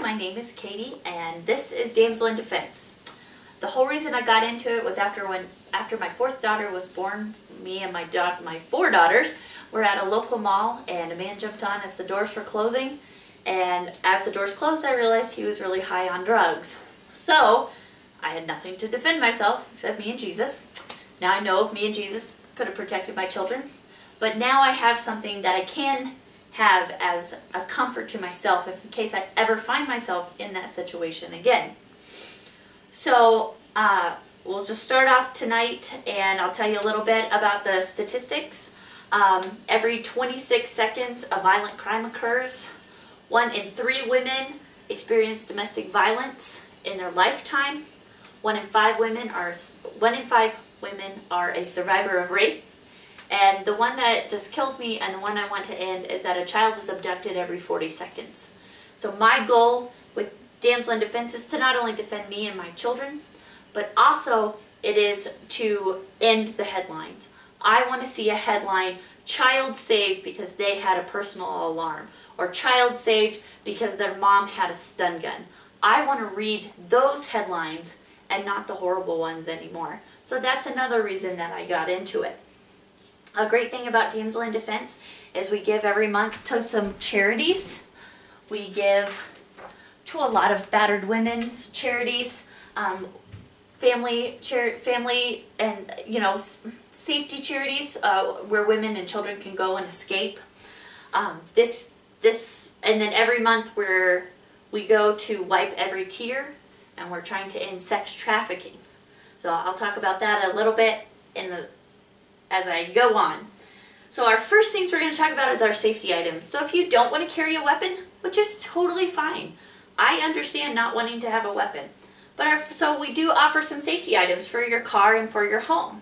my name is Katie, and this is Damsel in Defense. The whole reason I got into it was after my fourth daughter was born. Me and my four daughters were at a local mall, and a man jumped on as the doors were closing. And as the doors closed, I realized he was really high on drugs. So I had nothing to defend myself except me and Jesus. Now I know if me and Jesus could have protected my children, but now I have something that I can have as a comfort to myself in case I ever find myself in that situation again. So we'll just start off tonight, and I'll tell you a little bit about the statistics. Every 26 seconds a violent crime occurs. 1 in 3 women experience domestic violence in their lifetime. 1 in 5 women are a survivor of rape. And the one that just kills me, and the one I want to end, is that a child is abducted every 40 seconds. So my goal with Damsel in Defense is to not only defend me and my children, but also it is to end the headlines. I want to see a headline, child saved because they had a personal alarm, or child saved because their mom had a stun gun. I want to read those headlines and not the horrible ones anymore. So that's another reason that I got into it. A great thing about Damsel in Defense is we give every month to some charities. We give to a lot of battered women's charities, family and safety charities where women and children can go and escape. And then every month we go to Wipe Every Tear, and we're trying to end sex trafficking. So I'll talk about that a little bit as I go on. So our first things we're going to talk about is our safety items. So if you don't want to carry a weapon, which is totally fine, I understand not wanting to have a weapon. So we do offer some safety items for your car and for your home.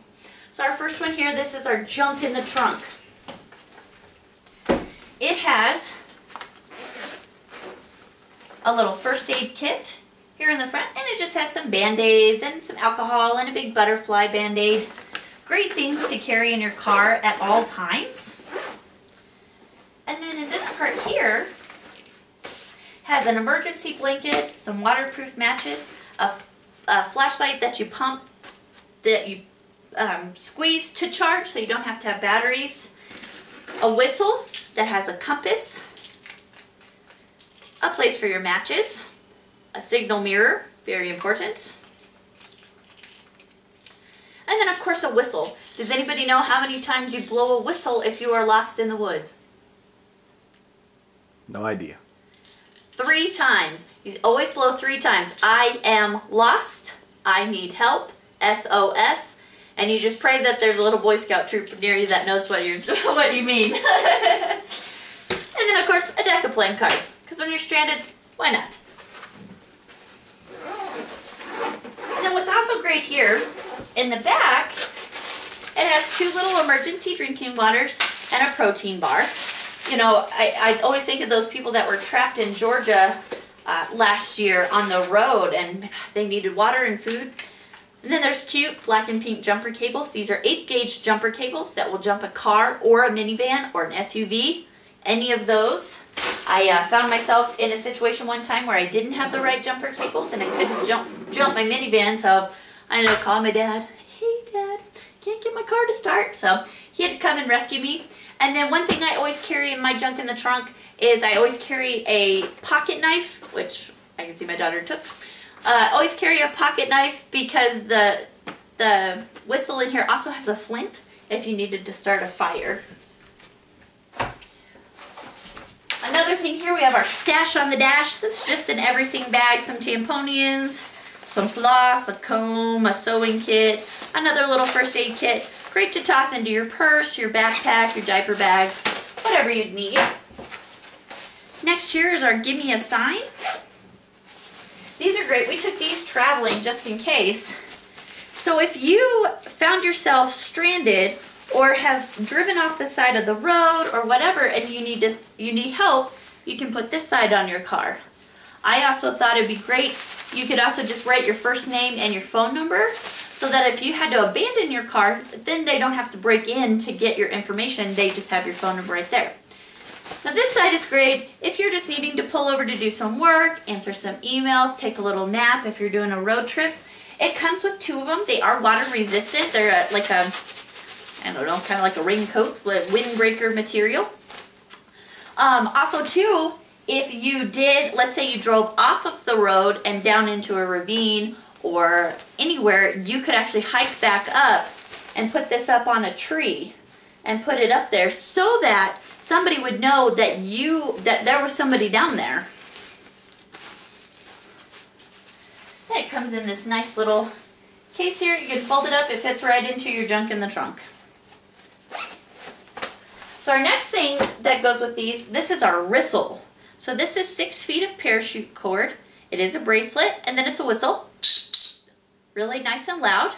So our first one here, this is our junk in the trunk. It has a little first aid kit here in the front, and it just has some Band-Aids and some alcohol and a big butterfly Band-Aid. Great things to carry in your car at all times. And then in this part here, has an emergency blanket, some waterproof matches, a flashlight that you squeeze to charge so you don't have to have batteries, a whistle that has a compass, a place for your matches, a signal mirror, very important, and then of course a whistle. Does anybody know how many times you blow a whistle if you are lost in the woods? No idea. 3 times. You always blow 3 times. I am lost. I need help. SOS. And you just pray that there's a little Boy Scout troop near you that knows what you mean. And then of course a deck of playing cards. Because when you're stranded, why not? And then what's also great here, in the back, it has 2 little emergency drinking waters and a protein bar. You know, I always think of those people that were trapped in Georgia last year on the road, and they needed water and food. And then there's cute black and pink jumper cables. These are 8-gauge jumper cables that will jump a car or a minivan or an SUV. Any of those. I found myself in a situation one time where I didn't have the right jumper cables and I couldn't jump my minivan, so I ended up calling my dad. Hey Dad, can't get my car to start. So he had to come and rescue me. And then one thing I always carry in my junk in the trunk is I always carry a pocket knife, which I can see my daughter took. I always carry a pocket knife because the whistle in here also has a flint if you needed to start a fire. Another thing here, we have our stash on the dash. That's just an everything bag, some tamponians, some floss, a comb, a sewing kit, another little first aid kit. Great to toss into your purse, your backpack, your diaper bag, whatever you'd need. Next here is our Gimme a Sign. These are great. We took these traveling just in case. So if you found yourself stranded or have driven off the side of the road or whatever and you need help, you can put this side on your car. I also thought it'd be great. You could also just write your first name and your phone number so that if you had to abandon your car, then they don't have to break in to get your information. They just have your phone number right there. Now this side is great if you're just needing to pull over to do some work, answer some emails, take a little nap if you're doing a road trip. It comes with 2 of them. They are water resistant. They're like a, I don't know, kind of like a raincoat, windbreaker material. Also too, if you did, let's say you drove off of the road and down into a ravine or anywhere, you could actually hike back up and put this up on a tree and put it up there so that somebody would know that there was somebody down there. And it comes in this nice little case here. You can fold it up. It fits right into your junk in the trunk. So our next thing that goes with these, this is our whistle. So this is 6 feet of parachute cord. It is a bracelet, and then it's a whistle. Really nice and loud.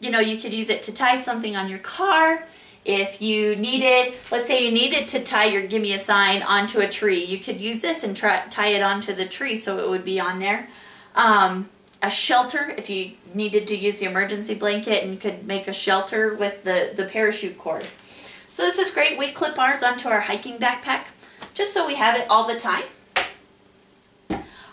You know, you could use it to tie something on your car. If you needed, let's say you needed to tie your gimme a sign onto a tree, you could use this and tie it onto the tree so it would be on there. A shelter, if you needed to use the emergency blanket, and you could make a shelter with the parachute cord. So this is great. We clip ours onto our hiking backpack just so we have it all the time.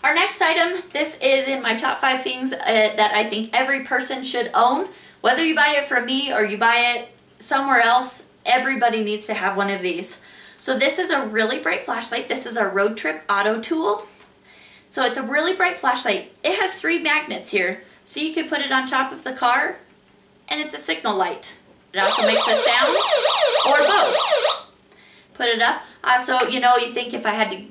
Our next item, this is in my top 5 things that I think every person should own. Whether you buy it from me or you buy it somewhere else, everybody needs to have one of these. So this is a really bright flashlight. This is our road trip auto tool. So it's a really bright flashlight. It has 3 magnets here. So you can put it on top of the car and it's a signal light. It also makes a sound or both. Put it up. So, you know, you think if I had to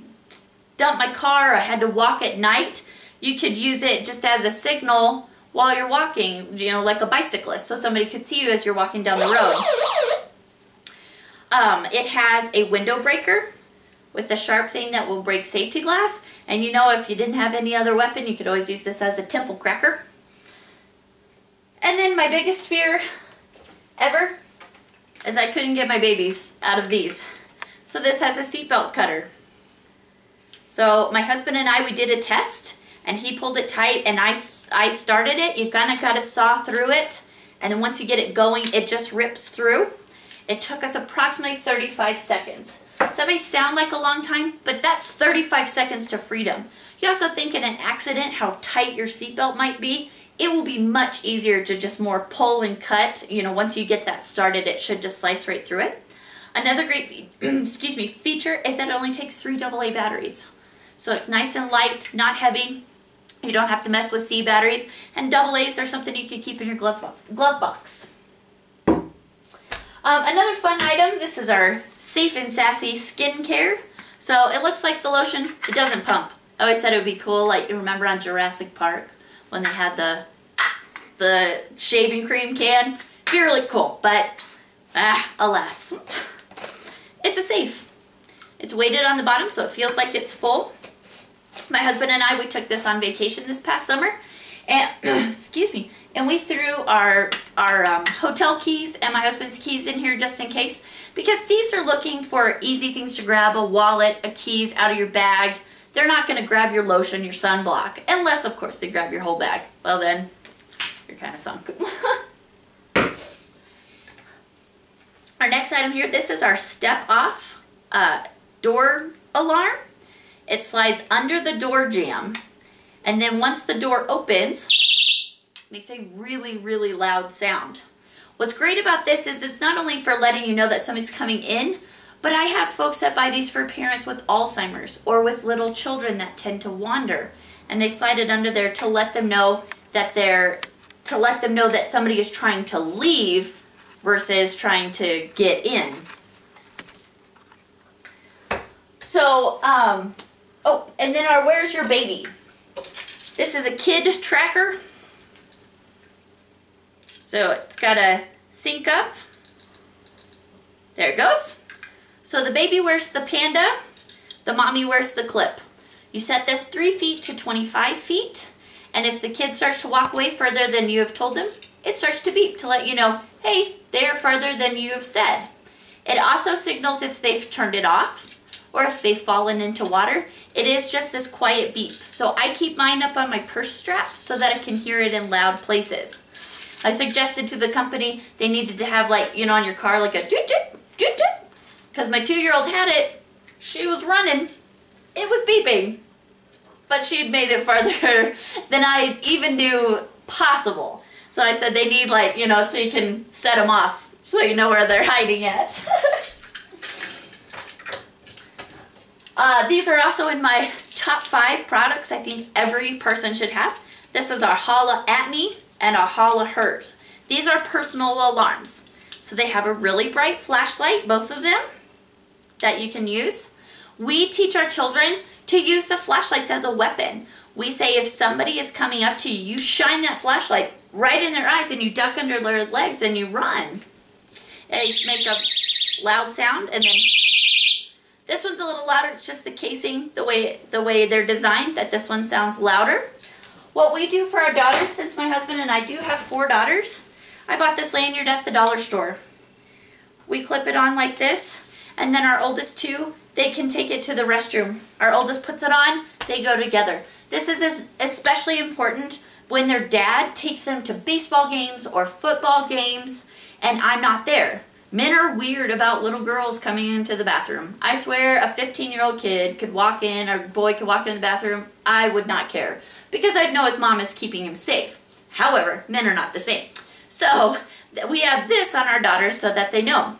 dump my car or I had to walk at night, you could use it just as a signal while you're walking, you know, like a bicyclist, so somebody could see you as you're walking down the road. It has a window breaker with a sharp thing that will break safety glass. And you know, if you didn't have any other weapon, you could always use this as a temple cracker. And then my biggest fear ever is I couldn't get my babies out of these. So this has a seatbelt cutter. So my husband and I, we did a test and he pulled it tight and I started it. You kind of got to saw through it, and then once you get it going, it just rips through. It took us approximately 35 seconds. So that may sound like a long time, but that's 35 seconds to freedom. You also think in an accident how tight your seatbelt might be. It will be much easier to just more pull and cut. You know, once you get that started, it should just slice right through it. Another great feature is that it only takes 3 AA batteries. So it's nice and light, not heavy. You don't have to mess with C batteries. And AA's are something you can keep in your glove box. Another fun item, this is our Safe and Sassy skincare. So it looks like the lotion, it doesn't pump. I always said it would be cool, like you remember on Jurassic Park when they had the shaving cream can. It'd be really cool, but alas. It's a safe. It's weighted on the bottom so it feels like it's full. My husband and I, we took this on vacation this past summer, and excuse me, and we threw our hotel keys and my husband's keys in here just in case, because thieves are looking for easy things to grab, a wallet, a keys out of your bag. They're not going to grab your lotion, your sunblock, unless of course they grab your whole bag. Well then, you're kind of sunk. Our next item here, this is our step off door alarm. It slides under the door jamb, and then once the door opens, it makes a really, really loud sound. What's great about this is it's not only for letting you know that somebody's coming in, but I have folks that buy these for parents with Alzheimer's or with little children that tend to wander, and they slide it under there to let them know that somebody is trying to leave versus trying to get in. So, oh, and then our Where's Your Baby? This is a kid tracker. So it's got a sync up. There it goes. So the baby wears the panda, the mommy wears the clip. You set this 3 feet to 25 feet, and if the kid starts to walk away further than you have told them, it starts to beep to let you know, hey, they are further than you have said. It also signals if they've turned it off or if they've fallen into water. It is just this quiet beep. So I keep mine up on my purse strap so that I can hear it in loud places. I suggested to the company they needed to have, like, you know, on your car, like a doot doot doot doot. because my 2-year-old had it. She was running. It was beeping. But she had made it farther than I even knew possible. So I said they need, like, you know, so you can set them off so you know where they're hiding at. These are also in my top 5 products I think every person should have. This is our Holla at Me and our Holla Hers. These are personal alarms. So they have a really bright flashlight, both of them, that you can use. We teach our children to use the flashlights as a weapon. We say if somebody is coming up to you, you shine that flashlight right in their eyes and you duck under their legs and you run. They make a loud sound, and then this one's a little louder. It's just the casing, the way they're designed, that this one sounds louder. What we do for our daughters, since my husband and I do have 4 daughters, I bought this lanyard at the dollar store. We clip it on like this, and then our oldest 2, they can take it to the restroom. Our oldest puts it on, they go together. This is especially important when their dad takes them to baseball games or football games and I'm not there. Men are weird about little girls coming into the bathroom. I swear a 15-year-old kid could walk in, or boy could walk in the bathroom, I would not care, because I'd know his mom is keeping him safe. However, men are not the same. So we have this on our daughters so that they know.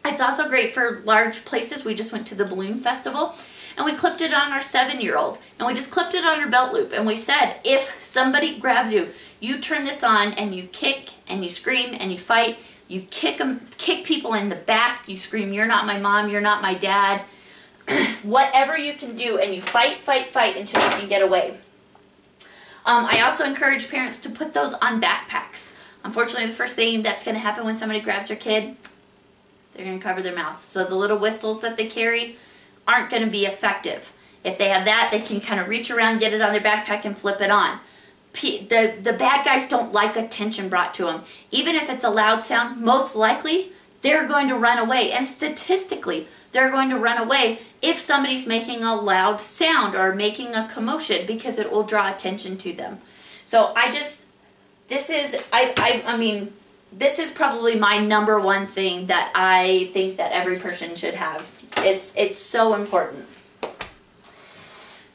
It's also great for large places. We just went to the balloon festival and we clipped it on our 7-year-old, and we just clipped it on her belt loop, and we said, if somebody grabs you, you turn this on and you kick and you scream and you fight. You kick people in the back, you scream, you're not my mom, you're not my dad. Whatever you can do, and you fight, fight, fight until you can get away. I also encourage parents to put those on backpacks. Unfortunately, the first thing that's going to happen when somebody grabs their kid, they're going to cover their mouth. So the little whistles that they carry aren't going to be effective. If they have that, they can kind of reach around, get it on their backpack, and flip it on. The bad guys don't like attention brought to them. Even if it's a loud sound, most likely they're going to run away. And statistically, they're going to run away if somebody's making a loud sound or making a commotion, because it will draw attention to them. So this is probably my #1 thing that I think that every person should have. It's so important.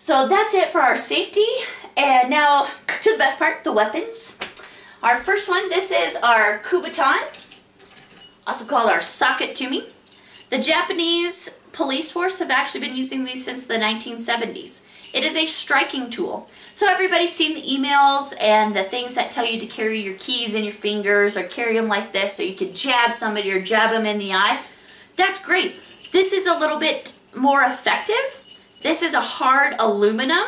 So that's it for our safety. And now to the best part, the weapons. Our first one, this is our kubotan, also called our socket to me. The Japanese police force have actually been using these since the 1970s. It is a striking tool. So everybody's seen the emails and the things that tell you to carry your keys in your fingers or carry them like this so you can jab somebody or jab them in the eye. That's great. This is a little bit more effective. This is a hard aluminum,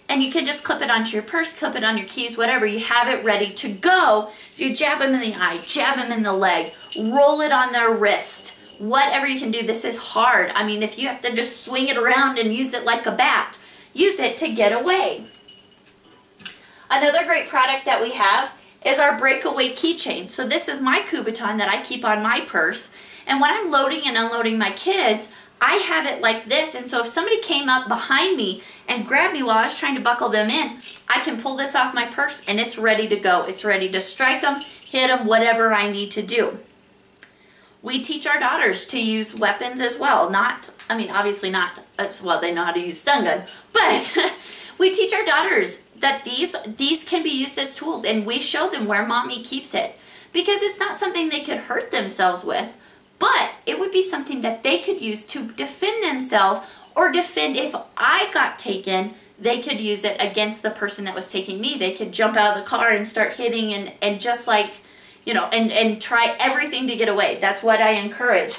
and you can just clip it onto your purse, clip it on your keys, whatever. You have it ready to go. So you jab them in the eye, jab them in the leg, roll it on their wrist. Whatever you can do. This is hard. I mean, if you have to just swing it around and use it like a bat, use it to get away. Another great product that we have is our breakaway keychain. So this is my kubotan that I keep on my purse. And when I'm loading and unloading my kids, I have it like this. And so if somebody came up behind me and grabbed me while I was trying to buckle them in, I can pull this off my purse and it's ready to go. It's ready to strike them, hit them, whatever I need to do. We teach our daughters to use weapons as well. Obviously not, well, they know how to use stun gun, but we teach our daughters that these can be used as tools, and we show them where mommy keeps it, because it's not something they could hurt themselves with, but it would be something that they could use to defend themselves, or defend if I got taken. They could use it against the person that was taking me. They could jump out of the car and start hitting and just like, you know, and try everything to get away. That's what I encourage.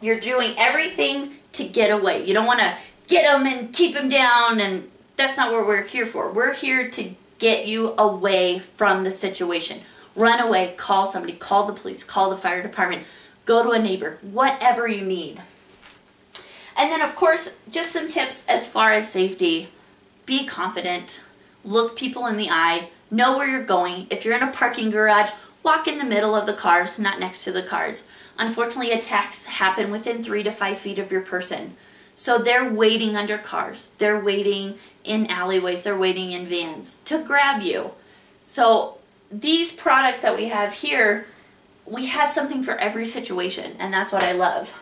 You're doing everything to get away. You don't want to get them and keep them down, and that's not what we're here for. We're here to get you away from the situation. Run away, call somebody, call the police, call the fire department, go to a neighbor, whatever you need. And then of course, just some tips as far as safety. Be confident, look people in the eye, know where you're going. If you're in a parking garage, walk in the middle of the cars, not next to the cars. Unfortunately, attacks happen within 3 to 5 feet of your person. So they're waiting under cars. They're waiting in alleyways. They're waiting in vans to grab you. So these products that we have here, we have something for every situation, and that's what I love.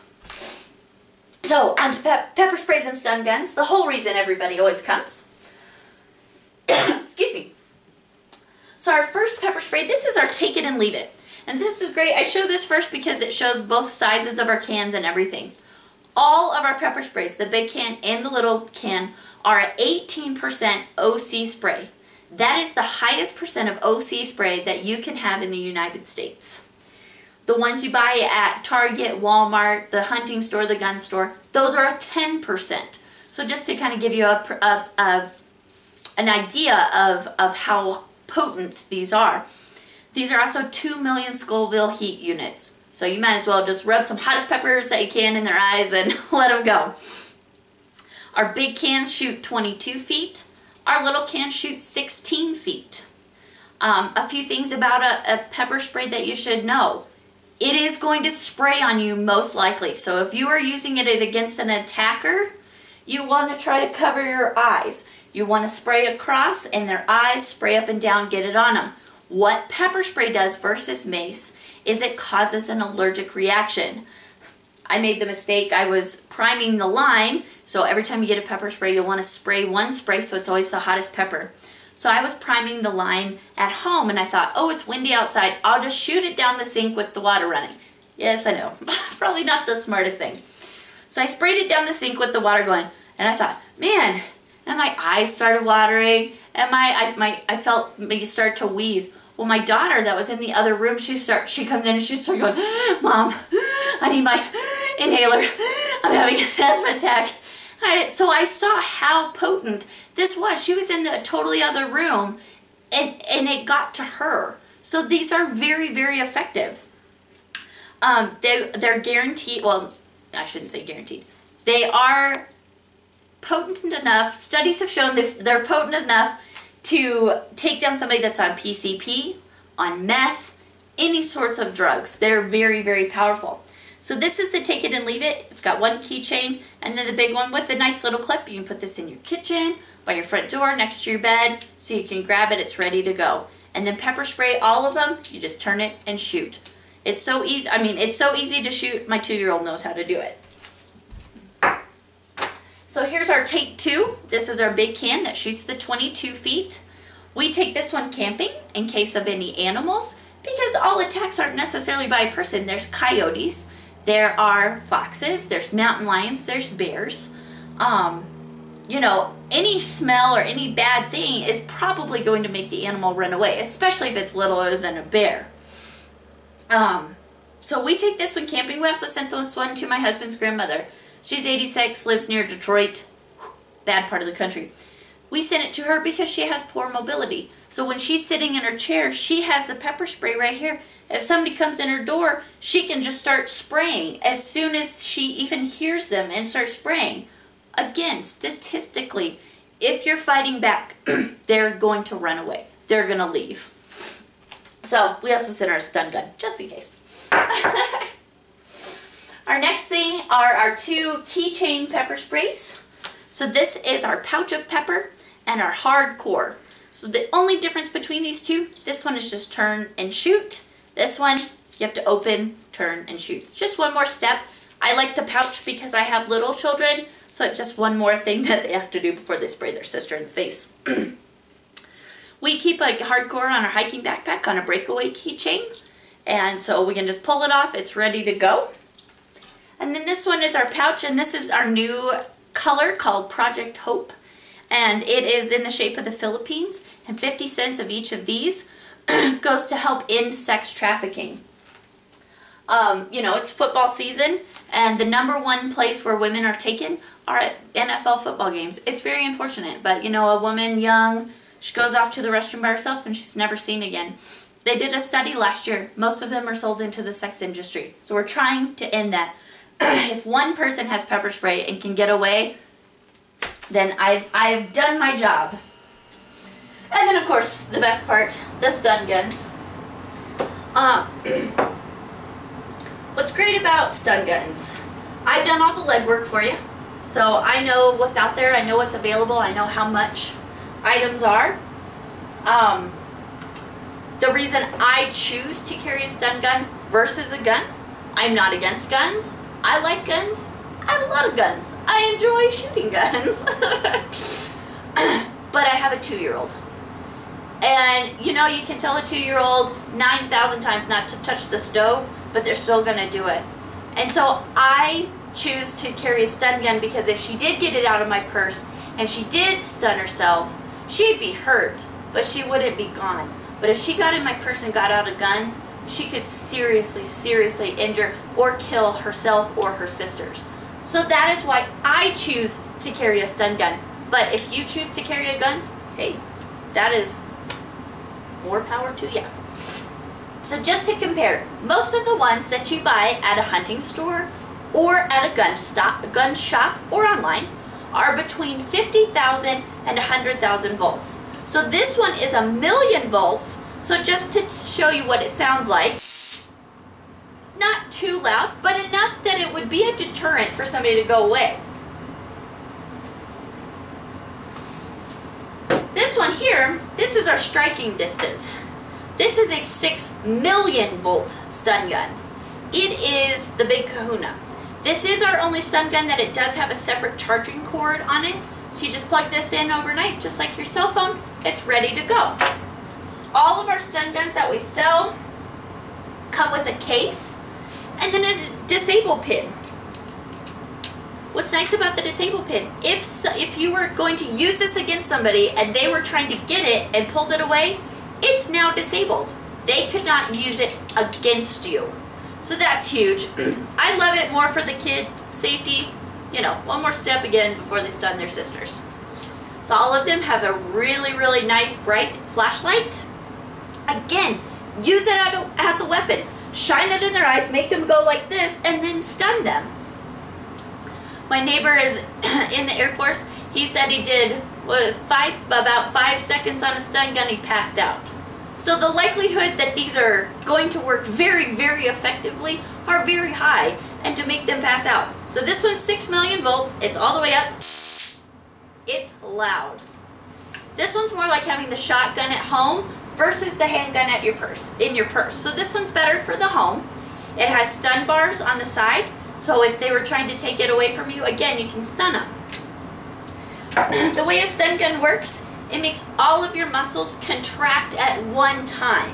So, on to pepper sprays and stun guns, the whole reason everybody always comes. Excuse me. So our first pepper spray, this is our take it and leave it. And this is great. I show this first because it shows both sizes of our cans and everything. All of our pepper sprays, the big can and the little can, are at 18% OC spray. That is the highest percent of OC spray that you can have in the United States. The ones you buy at Target, Walmart, the hunting store, the gun store, those are at 10%. So just to kind of give you an idea of how potent these are. These are also 2 million Scoville heat units. So you might as well just rub some hottest peppers that you can in their eyes and let them go. Our big cans shoot 22 feet. Our little cans shoot 16 feet. A few things about a pepper spray that you should know. It is going to spray on you most likely. So if you are using it against an attacker, you want to try to cover your eyes. You want to spray across and their eyes, spray up and down, get it on them. What pepper spray does versus mace is it causes an allergic reaction. I made the mistake, I was priming the line, so every time you get a pepper spray, you'll want to spray one spray so it's always the hottest pepper. So I was priming the line at home and I thought, oh, it's windy outside, I'll just shoot it down the sink with the water running. Yes, I know, probably not the smartest thing. So I sprayed it down the sink with the water going, and I thought, man, and my eyes started watering, and I felt me start to wheeze. Well, my daughter that was in the other room, she comes in and she started going, Mom, I need my inhaler. I'm having an asthma attack. So I saw how potent this was. She was in the totally other room, and it got to her. So these are very, very effective. They're guaranteed, well, I shouldn't say guaranteed. They are potent enough, studies have shown that they're potent enough to take down somebody that's on PCP, on meth, any sorts of drugs. They're very, very powerful. So this is the take it and leave it. It's got one keychain and then the big one with a nice little clip. You can put this in your kitchen, by your front door, next to your bed, so you can grab it, it's ready to go. And then pepper spray all of them, you just turn it and shoot. It's so easy, I mean, it's so easy to shoot, my 2-year-old knows how to do it. So here's our take 2. This is our big can that shoots the 22 feet. We take this one camping in case of any animals, because all attacks aren't necessarily by a person. There's coyotes, there are foxes, there's mountain lions, there's bears. You know, any smell or any bad thing is probably going to make the animal run away, especially if it's littler than a bear. So we take this one camping. We also sent this one to my husband's grandmother. She's 86, lives near Detroit, bad part of the country. We sent it to her because she has poor mobility. So when she's sitting in her chair, she has a pepper spray right here. If somebody comes in her door, she can just start spraying as soon as she even hears them and start spraying. Again, statistically, if you're fighting back, they're going to run away. They're going to leave. So we also sent her a stun gun, just in case. Our next thing are our 2 keychain pepper sprays. So this is our pouch of pepper and our hardcore. So the only difference between these two, this one is just turn and shoot. This one, you have to open, turn, and shoot. It's just one more step. I like the pouch because I have little children, so it's just one more thing that they have to do before they spray their sister in the face. We keep a hardcore on our hiking backpack on a breakaway keychain, and so we can just pull it off. It's ready to go. And then this one is our pouch, and this is our new color called Project Hope. And it is in the shape of the Philippines, and 50 cents of each of these goes to help end sex trafficking. You know, it's football season, and the #1 place where women are taken are at NFL football games. It's very unfortunate, but you know, a woman young, she goes off to the restroom by herself and she's never seen again. They did a study last year. Most of them are sold into the sex industry. So we're trying to end that. If one person has pepper spray and can get away, then I've done my job. And then of course, the best part, the stun guns. What's great about stun guns, I've done all the legwork for you. So I know what's out there, I know what's available, I know how much items are. The reason I choose to carry a stun gun versus a gun, I'm not against guns. I like guns. I have a lot of guns. I enjoy shooting guns. But I have a 2-year-old. And you know, you can tell a 2-year-old 9,000 times not to touch the stove, but they're still gonna do it. And so I choose to carry a stun gun because if she did get it out of my purse and she did stun herself, she'd be hurt, but she wouldn't be gone. But if she got in my purse and got out a gun, she could seriously, seriously injure or kill herself or her sisters. So that is why I choose to carry a stun gun. But if you choose to carry a gun, hey, that is more power to you. So just to compare, most of the ones that you buy at a hunting store or at a gun shop or online are between 50,000 and 100,000 volts. So this one is 1,000,000 volts. So just to show you what it sounds like, not too loud, but enough that it would be a deterrent for somebody to go away. This one here, this is our striking distance. This is a 6,000,000 volt stun gun. It is the big kahuna. This is our only stun gun that it does have a separate charging cord on it. So you just plug this in overnight, just like your cell phone, it's ready to go. All of our stun guns that we sell come with a case and then a disable pin. What's nice about the disable pin, if you were going to use this against somebody and they were trying to get it and pulled it away, it's now disabled. They could not use it against you. So that's huge. I love it more for the kid safety, you know, one more step again before they stun their sisters. So all of them have a really, really nice bright flashlight. Again, use it as a weapon. Shine it in their eyes, make them go like this, and then stun them. My neighbor is in the Air Force. He said he did about 5 seconds on a stun gun, he passed out. So the likelihood that these are going to work very, very effectively are very high, and to make them pass out. So this one's 6,000,000 volts. It's all the way up. It's loud. This one's more like having the shotgun at home versus the handgun at in your purse. So this one's better for the home. It has stun bars on the side. So if they were trying to take it away from you, again, you can stun them. The way a stun gun works, it makes all of your muscles contract at one time.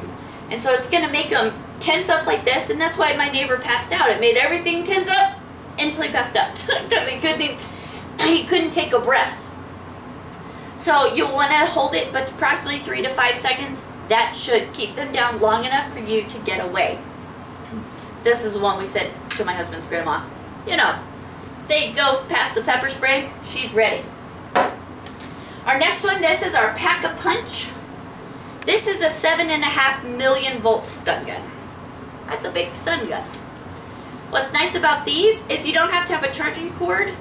And so it's gonna make them tense up like this, and that's why my neighbor passed out. It made everything tense up until he passed out because he couldn't take a breath. So you'll wanna hold it, but approximately 3 to 5 seconds. That should keep them down long enough for you to get away. This is the one we sent to my husband's grandma. You know, they go past the pepper spray, she's ready. Our next one, this is our Pack-a-Punch. This is a 7,500,000 volt stun gun. That's a big stun gun. What's nice about these is you don't have to have a charging cord.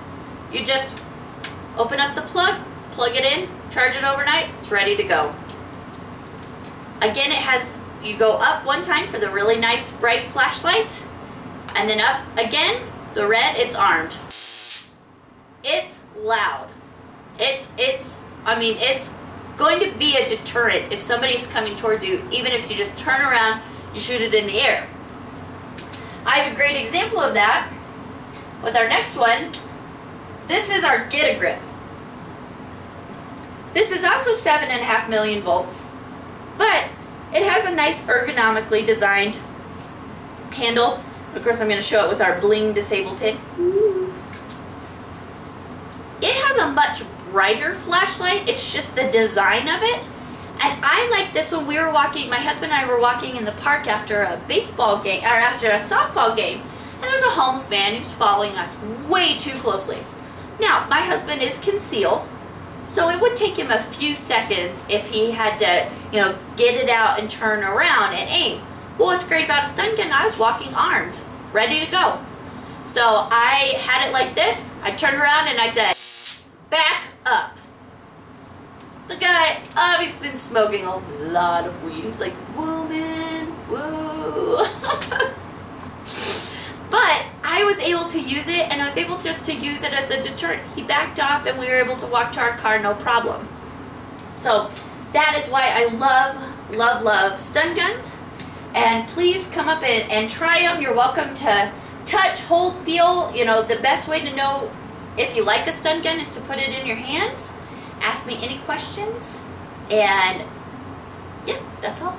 You just open up the plug it in, charge it overnight, it's ready to go. Again, you go up one time for the really nice bright flashlight, and then up again, the red, it's armed. It's loud. I mean, it's going to be a deterrent if somebody's coming towards you, even if you just turn around, you shoot it in the air. I have a great example of that with our next one. This is our Get a Grip. This is also 7,500,000 volts, but it has a nice ergonomically designed handle. Of course, I'm going to show it with our bling disable pin. It has a much brighter flashlight. It's just the design of it. And I like this when we were walking, my husband and I were walking in the park after a baseball game, or after a softball game, and there's a homeless man who's following us way too closely. Now, my husband is concealed, so it would take him a few seconds if he had to, you know, get it out and turn around and aim. Well, what's great about a stun gun, I was walking armed, ready to go. So I had it like this, I turned around and I said, back up. The guy obviously been smoking a lot of weed. He's like, woman, woo. But I was able to use it, and I was able just to use it as a deterrent. He backed off and we were able to walk to our car, no problem. So that is why I love, love, love stun guns. And please come up and try them. You're welcome to touch, hold, feel. You know, the best way to know if you like a stun gun is to put it in your hands. Ask me any questions, and yeah, that's all.